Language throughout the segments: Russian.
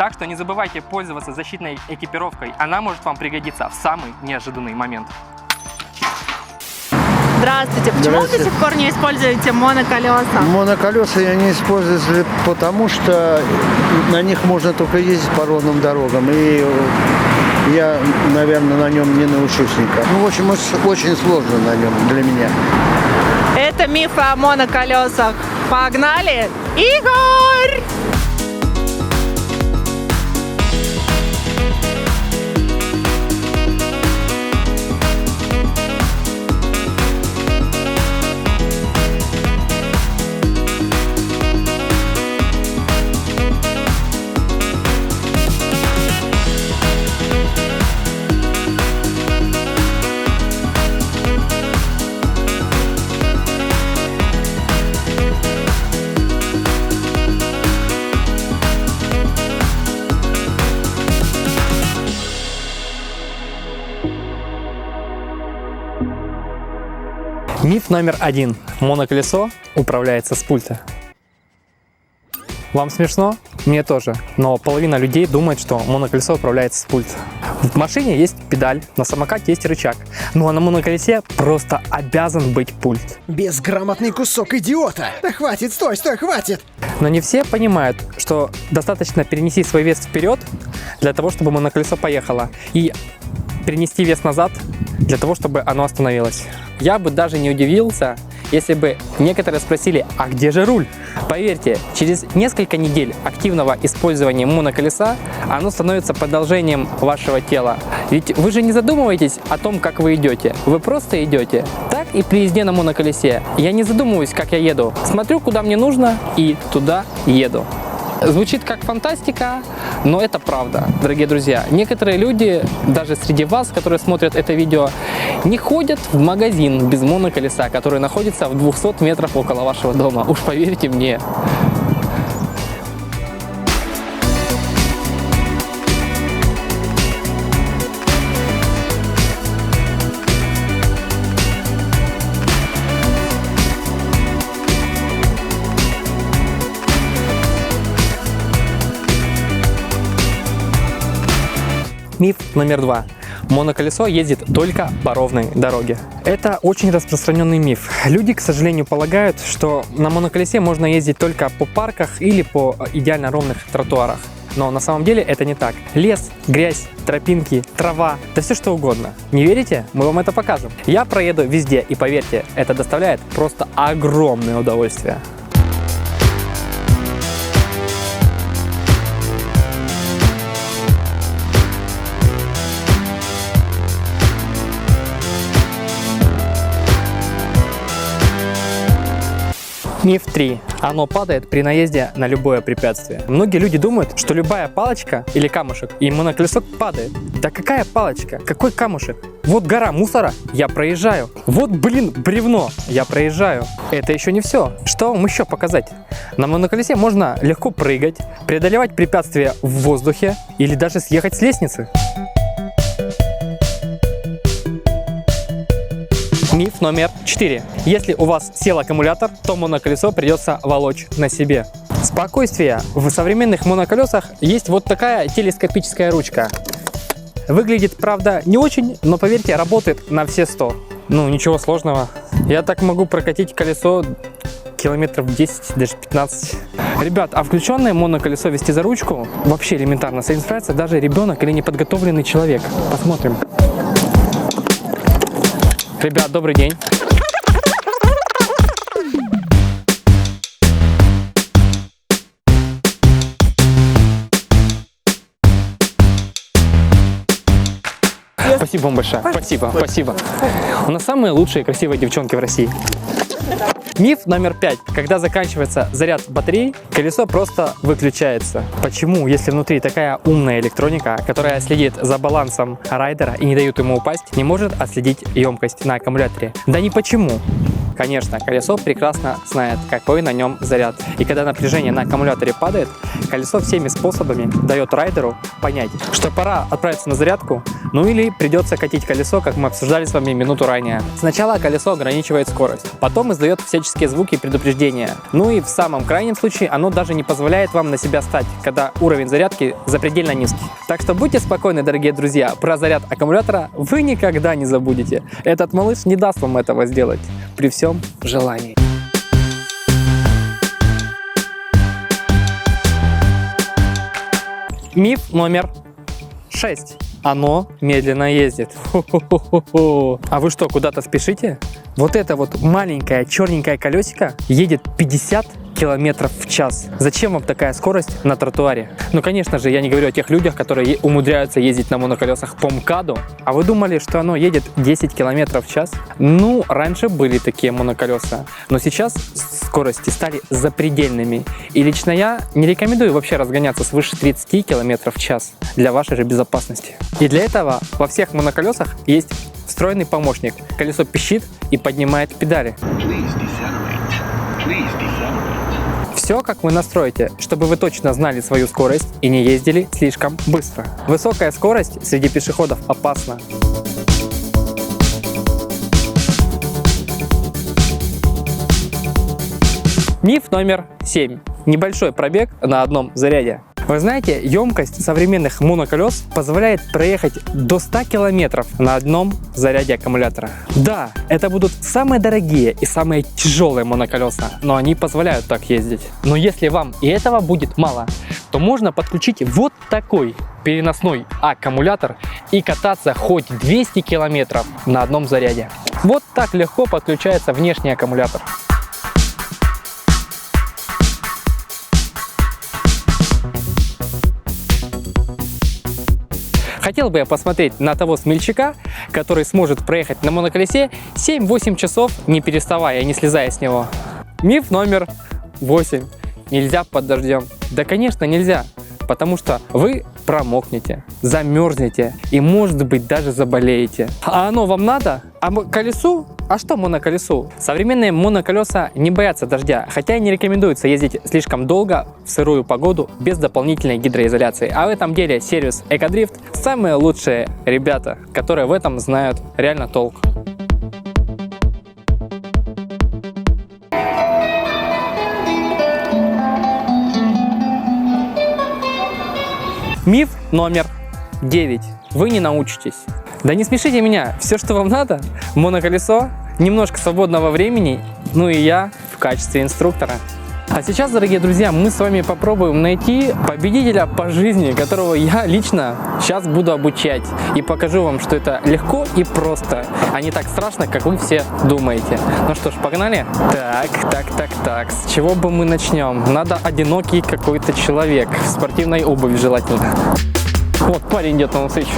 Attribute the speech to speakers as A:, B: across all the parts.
A: Так что не забывайте пользоваться защитной экипировкой, она может вам пригодиться в самый неожиданный момент.
B: Здравствуйте. Почему вы до сих пор не используете моноколеса?
C: Моноколеса я не использую, потому что на них можно только ездить по ровным дорогам. И я, наверное, на нем не научусь никак. Ну, в общем, очень сложно на нем для меня.
B: Это миф о моноколесах. Погнали! Игорь!
A: Миф номер 1. Моноколесо управляется с пульта. Вам смешно? Мне тоже. Но половина людей думает, что моноколесо управляется с пульта. В машине есть педаль, на самокате есть рычаг. Ну а на моноколесе просто обязан быть пульт.
D: Безграмотный кусок идиота! Да хватит, стой, хватит!
A: Но не все понимают, что достаточно перенести свой вес вперед для того, чтобы моноколесо поехало. И перенести вес назад для того, чтобы оно остановилось. Я бы даже не удивился, если бы некоторые спросили, а где же руль? Поверьте, через несколько недель активного использования моноколеса оно становится продолжением вашего тела. Ведь вы же не задумываетесь о том, как вы идете. Вы просто идете. Так и при езде на моноколесе. Я не задумываюсь, как я еду. Смотрю, куда мне нужно, и туда еду. Звучит как фантастика, но это правда, дорогие друзья. Некоторые люди, даже среди вас, которые смотрят это видео, не ходят в магазин без моноколеса, который находится в 200 метрах около вашего дома. Уж поверьте мне. Миф номер 2. Моноколесо ездит только по ровной дороге. Это очень распространенный миф. Люди, к сожалению, полагают, что на моноколесе можно ездить только по парках или по идеально ровных тротуарах. Но на самом деле это не так. Лес, грязь, тропинки, трава, да все что угодно. Не верите? Мы вам это покажем. Я проеду везде, и поверьте, это доставляет просто огромное удовольствие. Миф 3. Оно падает при наезде на любое препятствие. Многие люди думают, что любая палочка или камушек и моноколесо падает. Да какая палочка? Какой камушек? Вот гора мусора, я проезжаю. Вот, бревно, я проезжаю. Это еще не все. Что вам еще показать? На моноколесе можно легко прыгать, преодолевать препятствия в воздухе или даже съехать с лестницы. Миф номер 4. Если у вас сел аккумулятор, то моноколесо придется волочь на себе. Спокойствие. В современных моноколесах есть вот такая телескопическая ручка. Выглядит, правда, не очень, но поверьте, работает на все 100. Ну, ничего сложного. Я так могу прокатить колесо километров 10, даже 15. Ребят, а включенное моноколесо вести за ручку вообще элементарно справится даже ребенок или неподготовленный человек. Посмотрим. Ребят, добрый день. Спасибо вам большое. Спасибо. У нас самые лучшие красивые девчонки в России. Миф номер 5. Когда заканчивается заряд батареи, колесо просто выключается. Почему, если внутри такая умная электроника, которая следит за балансом райдера и не дает ему упасть, не может отследить емкость на аккумуляторе? Да не почему. Конечно, колесо прекрасно знает, какой на нем заряд. И когда напряжение на аккумуляторе падает, колесо всеми способами дает райдеру понять, что пора отправиться на зарядку, ну или придется катить колесо, как мы обсуждали с вами минуту ранее. Сначала колесо ограничивает скорость, потом издает всяческие звуки и предупреждения. Ну и в самом крайнем случае оно даже не позволяет вам на себя стать, когда уровень зарядки запредельно низкий. Так что будьте спокойны, дорогие друзья, про заряд аккумулятора вы никогда не забудете. Этот малыш не даст вам этого сделать при всем желании. Миф номер 6. Оно медленно ездит. Хо-хо-хо-хо. А вы что, куда-то спешите? Вот это вот маленькое черненькое колесико едет 50 километров в час. Зачем вам такая скорость на тротуаре? Ну, конечно же, я не говорю о тех людях, которые умудряются ездить на моноколесах по МКАДу. А вы думали, что оно едет 10 километров в час? Ну, раньше были такие моноколеса, но сейчас скорости стали запредельными. И лично я не рекомендую вообще разгоняться свыше 30 километров в час для вашей же безопасности. И для этого во всех моноколесах есть встроенный помощник. Колесо пищит и поднимает педали. Все, как вы настроите, чтобы вы точно знали свою скорость и не ездили слишком быстро. Высокая скорость среди пешеходов опасна. Миф номер 7. Небольшой пробег на одном заряде. Вы знаете, емкость современных моноколес позволяет проехать до 100 километров на одном заряде аккумулятора. Да, это будут самые дорогие и самые тяжелые моноколеса, но они позволяют так ездить. Но если вам и этого будет мало, то можно подключить вот такой переносной аккумулятор и кататься хоть 200 километров на одном заряде. Вот так легко подключается внешний аккумулятор. Хотел бы я посмотреть на того смельчака, который сможет проехать на моноколесе 7-8 часов, не переставая и не слезая с него. Миф номер 8. Нельзя под дождем. Да, конечно, нельзя, потому что вы промокнете, замерзнете и, может быть, даже заболеете. А оно вам надо? А колесу? А что моноколесу? Современные моноколеса не боятся дождя, хотя и не рекомендуется ездить слишком долго в сырую погоду без дополнительной гидроизоляции. А в этом деле сервис Экодрифт самые лучшие ребята, которые в этом знают реально толк. Миф номер 9. Вы не научитесь. Да не смешите меня, все, что вам надо, моноколесо, немножко свободного времени, ну и я в качестве инструктора. А сейчас, дорогие друзья, мы с вами попробуем найти победителя по жизни, которого я лично сейчас буду обучать. И покажу вам, что это легко и просто, а не так страшно, как вы все думаете. Ну что ж, погнали? Так, с чего бы мы начнем? Надо одинокий какой-то человек, в спортивной обуви желательно. Вот парень идет на навстречу.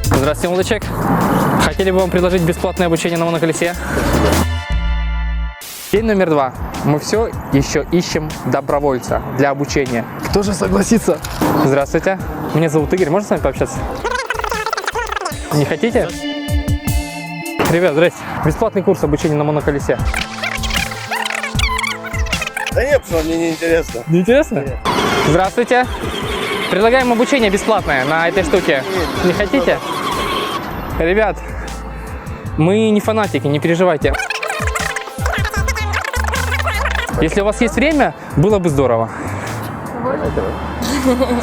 A: Здравствуйте, молодой человек. Хотели бы вам предложить бесплатное обучение на моноколесе? День номер 2. Мы все еще ищем добровольца для обучения. Кто же согласится? Здравствуйте. Меня зовут Игорь. Можно с вами пообщаться? Не хотите? Ребят, здрасте. Бесплатный курс обучения на моноколесе.
E: Да нет, потому что мне не интересно.
A: Не интересно?
E: Нет.
A: Здравствуйте. Предлагаем обучение бесплатное на этой штуке. Не хотите? Ребят, мы не фанатики, не переживайте. Если у вас есть время, было бы здорово.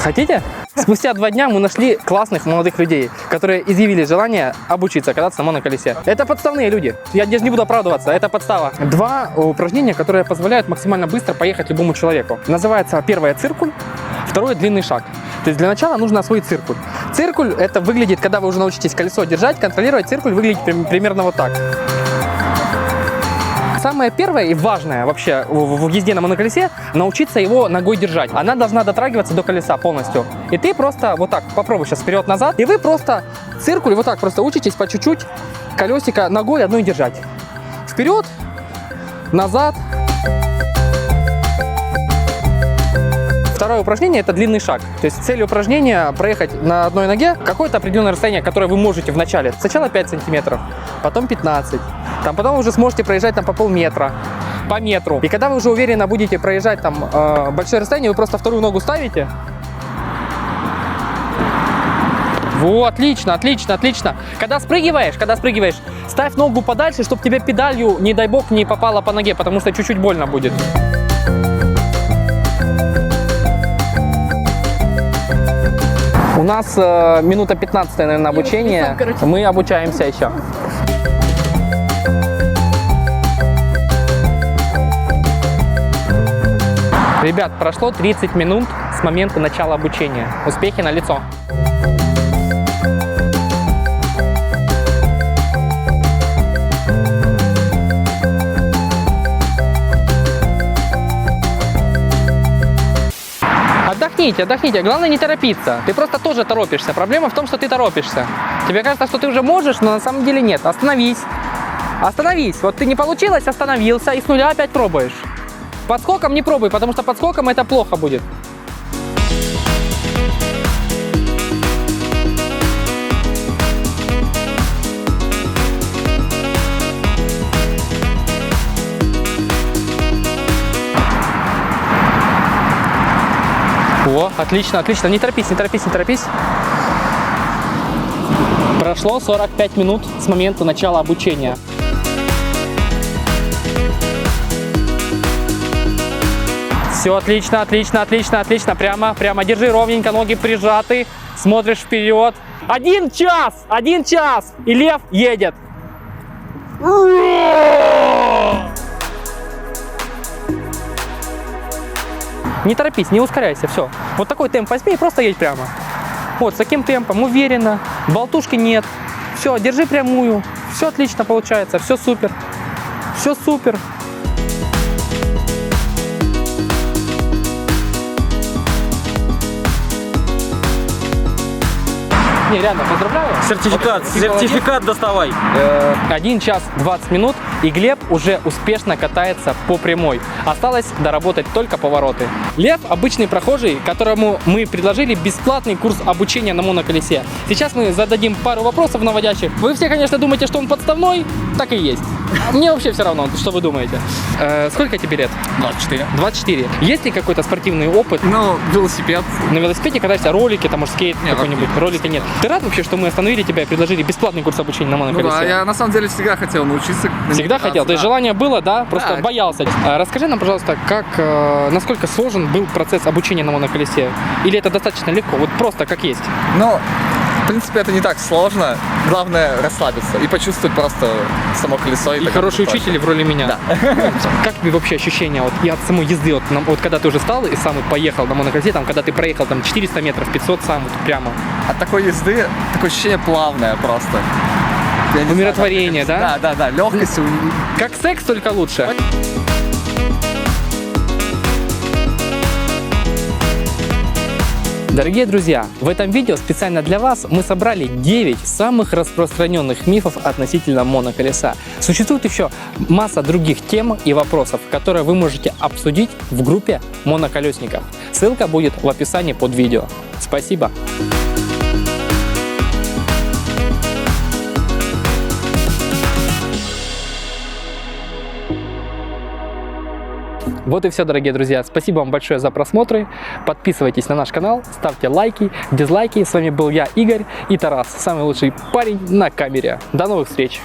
A: Хотите? Спустя 2 дня мы нашли классных молодых людей, которые изъявили желание обучиться кататься на моноколесе. Это подставные люди. Я не буду оправдываться, это подстава. 2 упражнения, которые позволяют максимально быстро поехать любому человеку. Называется первое циркуль, второе длинный шаг. То есть для начала нужно освоить циркуль. Циркуль это выглядит, когда вы уже научитесь колесо держать, контролировать, циркуль выглядит примерно вот так. Самое первое и важное вообще в езде на моноколесе — научиться его ногой держать. Она должна дотрагиваться до колеса полностью. И ты просто вот так, попробуй сейчас вперед-назад, и вы просто циркуль вот так просто учитесь по чуть-чуть колесико ногой одной держать. Вперед, назад. Второе упражнение – это длинный шаг. То есть цель упражнения – проехать на одной ноге какое-то определенное расстояние, которое вы можете в начале. Сначала 5 сантиметров, потом 15. Потом вы уже сможете проезжать там по полметра, по метру. И когда вы уже уверенно будете проезжать там большое расстояние, вы просто вторую ногу ставите. Вот, отлично, отлично, отлично. Когда спрыгиваешь, ставь ногу подальше, чтобы тебе педалью, не дай бог, не попала по ноге, потому что чуть-чуть больно будет. У нас минута 15, наверное, обучение. Мы обучаемся еще. Ребят, прошло 30 минут с момента начала обучения. Успехи налицо. Отдохните. Главное не торопиться. Ты просто тоже торопишься. Проблема в том, что ты торопишься. Тебе кажется, что ты уже можешь, но на самом деле нет. Остановись. Вот ты не получилось, остановился и с нуля опять пробуешь. Подскоком не пробуй, потому что подскоком это плохо будет. О, отлично. Не торопись. Прошло 45 минут с момента начала обучения. Все, отлично. Прямо держи ровненько, ноги прижаты. Смотришь вперед. 1 час! И лев едет. Не торопись, не ускоряйся, все. Вот такой темп возьми и просто едь прямо. Вот, с таким темпом, уверенно, болтушки нет. Все, держи прямую, все отлично получается, все супер. Не, реально, поздравляю.
F: Сертификат доставай.
A: 1 час 20 минут, и Глеб уже успешно катается по прямой. Осталось доработать только повороты. Лев – обычный прохожий, которому мы предложили бесплатный курс обучения на моноколесе. Сейчас мы зададим пару вопросов наводящих. Вы все, конечно, думаете, что он подставной, так и есть. Мне вообще все равно, что вы думаете. Сколько тебе лет?
F: 24.
A: 24. Есть ли какой-то спортивный опыт?
F: Ну, велосипед.
A: На велосипеде катаешься, ролики, там, может, скейт какой-нибудь? Ролики нет. Ты рад вообще, что мы остановили тебя и предложили бесплатный курс обучения на моноколесе?
F: Ну да, я на самом деле всегда хотел научиться.
A: Всегда хотел? То есть желание было, да? Просто
F: да.
A: Боялся. Расскажи нам, пожалуйста, насколько сложен был процесс обучения на моноколесе? Или это достаточно легко? Вот просто как есть?
F: Ну, в принципе, это не так сложно. Главное расслабиться и почувствовать просто само колесо.
A: И хороший учитель в роли меня.
F: Да.
A: Как тебе вообще ощущения вот, и от самой езды? Вот когда ты уже стал и сам поехал на моноколесе, там, когда ты проехал там 400 метров, 500 сам вот, прямо.
F: От такой езды такое ощущение плавное просто.
A: Умиротворение, да?
F: Да, легкость.
A: Как секс, только лучше. Дорогие друзья, в этом видео специально для вас мы собрали 9 самых распространенных мифов относительно моноколеса. Существует еще масса других тем и вопросов, которые вы можете обсудить в группе моноколесников. Ссылка будет в описании под видео. Спасибо! Вот и все, дорогие друзья. Спасибо вам большое за просмотры. Подписывайтесь на наш канал, ставьте лайки, дизлайки. С вами был я, Игорь, и Тарас, самый лучший парень на камере. До новых встреч!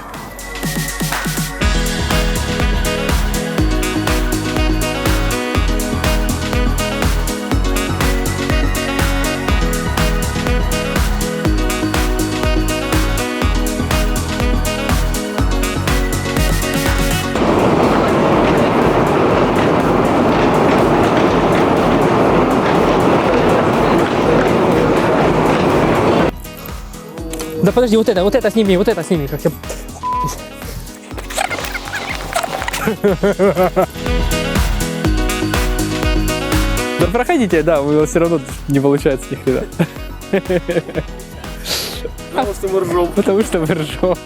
A: Да подожди, вот это сними, как я... Да проходите, да, у вас все равно не получается ни хрена.
E: Потому что мы ржем.
A: Потому что мы ржем.